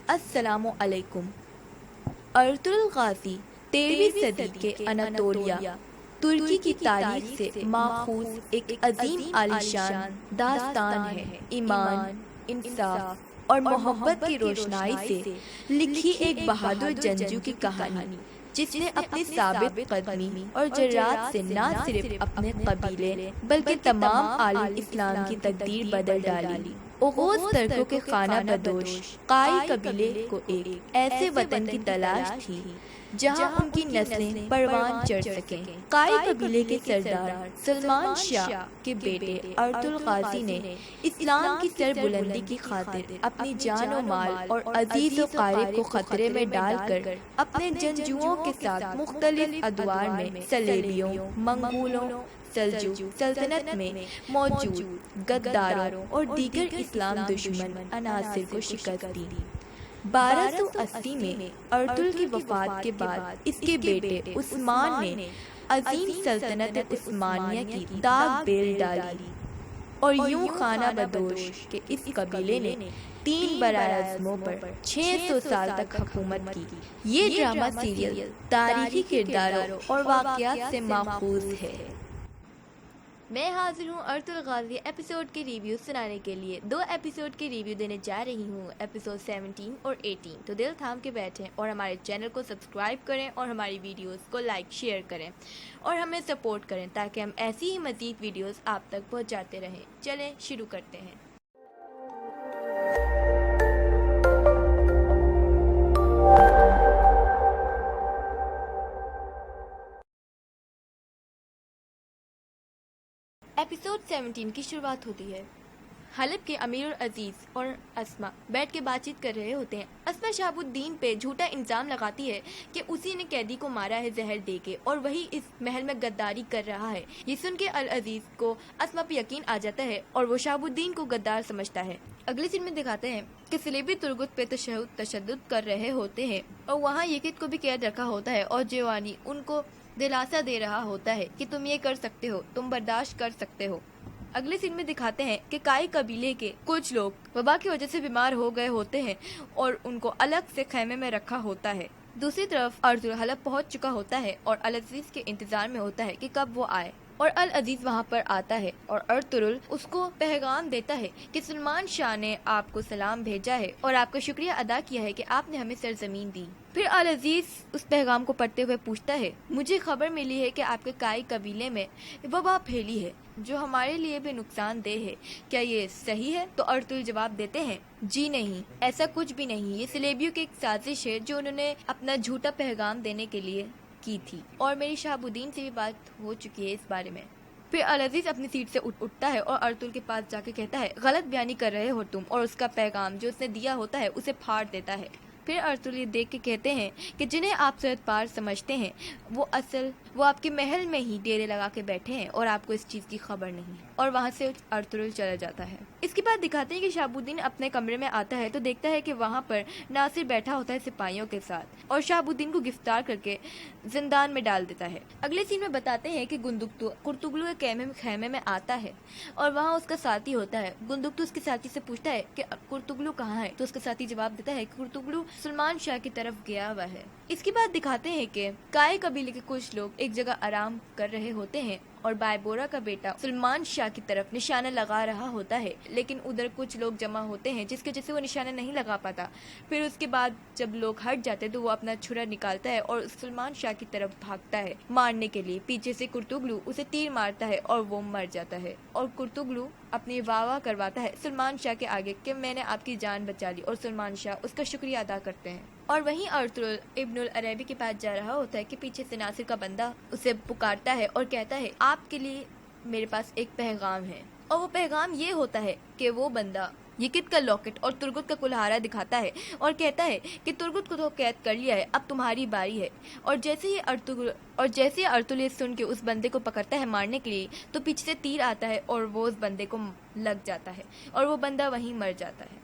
السلام علیکم۔ Ertugrul Ghazi 13ویں صدی کے اناطولیہ ترکی کی تاریخ سے ماخوذ ایک عظیم عالیشان داستان ہے۔ ایمان، انصاف اور محبت کی روشنائی سے لکھی ایک بہادر جنگجو کی کہانی، جس نے اپنی ثابت قدمی اور جرات سے نہ صرف اپنے قبیلے بلکہ تمام عالم اسلام کی تقدیر بدل ڈالی۔ اوغوز ترکوں کے خانہ بدوش قائی قبیلے کو ایک ایسے وطن کی تلاش تھی جہاں ان کی نسلیں پروان چڑھ سکیں۔ قائی قبیلے کے سردار سلمان شاہ کے بیٹے ارطغرل غازی نے اسلام کی سربلندی کی خاطر اپنی جان و مال اور عزیز و قارب کو خطرے میں ڈال کر اپنے جنگجوؤں کے ساتھ مختلف ادوار میں صلیبیوں، منگولوں، سلجوق سلطنت میں موجود غداروں اور دیگر اسلام دشمن عناصر کو شکست دی۔ 1280 میں ارطغرل کی وفات کے بعد اس کے بیٹے عثمان نے عظیم سلطنت عثمانیہ کی داغ بیل ڈالی، اور یوں خانہ بدوش کے اس قبیلے نے 3 براعظموں پر 600 سال تک حکومت کی۔ یہ ڈرامہ سیریل تاریخی کرداروں اور واقعات سے ماخوذ ہے۔ میں حاضر ہوں ارطغرل غازی ایپیسوڈ کے ریویو سنانے کے لیے۔ 2 ایپیسوڈ کے ریویو دینے جا رہی ہوں، ایپیسوڈ 17 اور 18۔ تو دل تھام کے بیٹھیں اور ہمارے چینل کو سبسکرائب کریں اور ہماری ویڈیوز کو لائک شیئر کریں اور ہمیں سپورٹ کریں تاکہ ہم ایسی ہی مزید ویڈیوز آپ تک پہنچاتے رہیں۔ چلیں شروع کرتے ہیں۔ ایپیسوڈ 17 کی شروعات ہوتی ہے۔ حلب کے امیر العزیز اور اسما بیٹھ کے بات چیت کر رہے ہوتے ہیں۔ اسما شہاب الدین پہ جھوٹا الزام لگاتی ہے کہ اسی نے قیدی کو مارا ہے زہر دے کے، اور وہی اس محل میں غداری کر رہا ہے۔ یہ سن کے العزیز کو اسما پہ یقین آ جاتا ہے اور وہ شہاب الدین کو غدار سمجھتا ہے۔ اگلی سین میں دکھاتے ہیں کہ صلیبی ترغت پہ تشدد کر رہے ہوتے ہیں اور وہاں یکت کو بھی قید رکھا ہوتا ہے، اور جیوانی ان کو دلاسا دے رہا ہوتا ہے کہ تم یہ کر سکتے ہو، تم برداشت کر سکتے ہو۔ اگلے سین میں دکھاتے ہیں کہ کائی قبیلے کے کچھ لوگ وبا کی وجہ سے بیمار ہو گئے ہوتے ہیں اور ان کو الگ سے خیمے میں رکھا ہوتا ہے۔ دوسری طرف ارطغرل حلب پہنچ چکا ہوتا ہے اور العزیز کے انتظار میں ہوتا ہے کہ کب وہ آئے، اور العزیز وہاں پر آتا ہے اور ارطغرل اس کو پیغام دیتا ہے کہ سلمان شاہ نے آپ کو سلام بھیجا ہے اور آپ کا شکریہ ادا کیا ہے کہ آپ نے ہمیں سرزمین دی۔ پھر العزیز اس پیغام کو پڑھتے ہوئے پوچھتا ہے، مجھے خبر ملی ہے کہ آپ کے کائی قبیلے میں وبا پھیلی ہے جو ہمارے لیے بھی نقصان دہ ہے، کیا یہ صحیح ہے؟ تو ارطغرل جواب دیتے ہیں، جی نہیں، ایسا کچھ بھی نہیں، یہ صلیبیوں کی ایک سازش ہے جو انہوں نے اپنا جھوٹا پیغام دینے کے لیے کی تھی، اور میری شہاب الدین سے بھی بات ہو چکی ہے اس بارے میں۔ پھر العزیز اپنی سیٹ سے اٹھتا ہے اور ارطغرل کے پاس جا کے کہتا ہے، غلط بیانی کر رہے ہو تم، اور اس کا پیغام جو اس نے دیا ہوتا ہے اسے پھاڑ دیتا ہے۔ پھر ارطغرل یہ دیکھ کے کہتے ہیں کہ جنہیں آپ سرحد پار سمجھتے ہیں وہ آپ کے محل میں ہی ڈیرے لگا کے بیٹھے ہیں اور آپ کو اس چیز کی خبر نہیں، اور وہاں سے ارطغرل چلا جاتا ہے۔ اس کے بعد دکھاتے ہیں کہ شہاب الدین اپنے کمرے میں آتا ہے تو دیکھتا ہے کہ وہاں پر ناصر بیٹھا ہوتا ہے سپاہیوں کے ساتھ، اور شہاب الدین کو گرفتار کر کے زندان میں ڈال دیتا ہے۔ اگلے سین میں بتاتے ہیں کہ گندگتو قرطغلو کے خیمے میں آتا ہے اور وہاں اس کا ساتھی ہوتا ہے۔ گندگتو اس کے ساتھی سے پوچھتا ہے کہ قرطغلو کہاں ہے، تو اس کا ساتھی جواب دیتا ہے کہ قرطغلو سلمان شاہ کی طرف گیا ہوا ہے۔ اس کے بعد دکھاتے ہیں کہ کائی قبیلے کے کچھ لوگ ایک جگہ آرام کر رہے ہوتے ہیں اور بائبورا کا بیٹا سلمان شاہ کی طرف نشانہ لگا رہا ہوتا ہے، لیکن ادھر کچھ لوگ جمع ہوتے ہیں جس کی وجہ سے وہ نشانہ نہیں لگا پاتا۔ پھر اس کے بعد جب لوگ ہٹ جاتے تو وہ اپنا چھرا نکالتا ہے اور سلمان شاہ کی طرف بھاگتا ہے مارنے کے لیے۔ پیچھے سے قرطغلو اسے تیر مارتا ہے اور وہ مر جاتا ہے، اور قرطغلو اپنی واہ کرواتا ہے سلمان شاہ کے آگے کہ میں نے آپ کی جان بچا لی، اور سلمان شاہ اس کا شکریہ ادا کرتے ہیں۔ اور وہیں ارطغرل ابن العربی کے پاس جا رہا ہوتا ہے کہ پیچھے سے ناصر کا بندہ اسے پکارتا ہے اور کہتا ہے، آپ کے لیے میرے پاس ایک پیغام ہے، اور وہ پیغام یہ ہوتا ہے کہ وہ بندہ یکت کا لاکٹ اور ترغت کا کلہارا دکھاتا ہے اور کہتا ہے کہ ترغت کو تو قید کر لیا ہے، اب تمہاری باری ہے۔ اور جیسے ہی ارطغرل یہ سن کے اس بندے کو پکڑتا ہے مارنے کے لیے تو پیچھے سے تیر آتا ہے اور وہ اس بندے کو لگ جاتا ہے اور وہ بندہ وہیں مر جاتا ہے۔